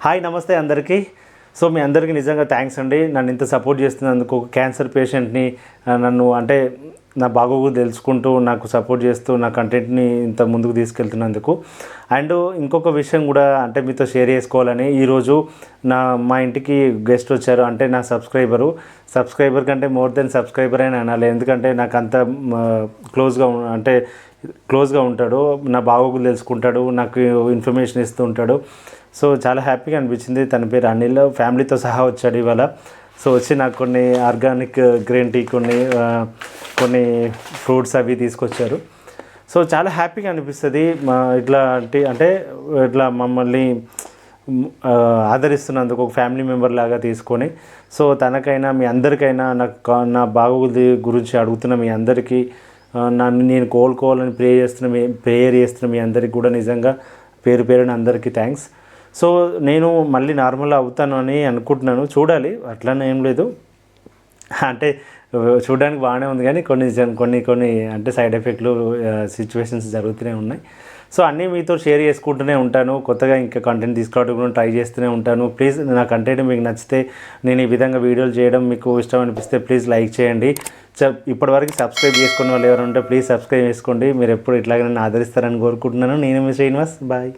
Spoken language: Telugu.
హాయ్ నమస్తే అందరికీ. సో మీ అందరికీ నిజంగా థ్యాంక్స్ అండి, నన్ను ఇంత సపోర్ట్ చేస్తున్నందుకు. క్యాన్సర్ పేషెంట్ని నన్ను అంటే నా బాగోగు తెలుసుకుంటూ నాకు సపోర్ట్ చేస్తూ నా కంటెంట్ని ఇంత ముందుకు తీసుకెళ్తున్నందుకు. అండ్ ఇంకొక విషయం కూడా అంటే మీతో షేర్ చేసుకోవాలని, ఈరోజు మా ఇంటికి గెస్ట్ వచ్చారు. అంటే నా సబ్స్క్రైబర్ కంటే మోర్ దెన్ సబ్స్క్రైబర్ అని అనాలి, ఎందుకంటే నాకు అంత క్లోజ్గా ఉంటాడు, నా బాగోగులు తెలుసుకుంటాడు, నాకు ఇన్ఫర్మేషన్ ఇస్తూ ఉంటాడు. సో చాలా హ్యాపీగా అనిపించింది. తన పేరు అనిల్, ఫ్యామిలీతో సహా వచ్చాడు ఇవాళ. సో వచ్చి నాకు కొన్ని ఆర్గానిక్ గ్రీన్ టీ, కొన్ని ఫ్రూట్స్ అవి తీసుకొచ్చారు. సో చాలా హ్యాపీగా అనిపిస్తుంది ఇట్లా మమ్మల్ని ఆదరిస్తున్నందుకు, ఒక ఫ్యామిలీ మెంబర్ లాగా తీసుకొని. సో తనకైనా మీ అందరికైనా నా బాగోగుల గురించి అడుగుతున్న మీ అందరికీ, నేను కోలుకోవాలని ప్రేయర్ చేస్తున్న మీ అందరికీ కూడా నిజంగా పేరున అందరికీ థ్యాంక్స్. సో నేను మళ్ళీ నార్మల్ అవుతాను అని అనుకుంటున్నాను, చూడాలి. అట్లనే ఏం లేదు, అంటే చూడడానికి బాగానే ఉంది, కానీ కొన్ని అంటే సైడ్ ఎఫెక్ట్లు సిచ్యువేషన్స్ జరుగుతూనే ఉన్నాయి. సో అన్నీ మీతో షేర్ చేసుకుంటూనే ఉంటాను. కొత్తగా ఇంకా కంటెంట్ తీసుకోవడం కూడా ట్రై చేస్తూనే ఉంటాను. ప్లీజ్ నా కంటెంట్ మీకు నచ్చితే, నేను ఈ విధంగా వీడియోలు చేయడం మీకు ఇష్టం అనిపిస్తే ప్లీజ్ లైక్ చేయండి. ఇప్పటివరకు సబ్స్క్రైబ్ చేసుకున్న వాళ్ళు ఎవరు ఉంటే ప్లీజ్ సబ్స్క్రైబ్ చేసుకోండి. మీరు ఎప్పుడు ఇట్లాగే నన్ను ఆదరిస్తారని కోరుకుంటున్నాను. నేను మీ శ్రీనివాస్, బాయ్.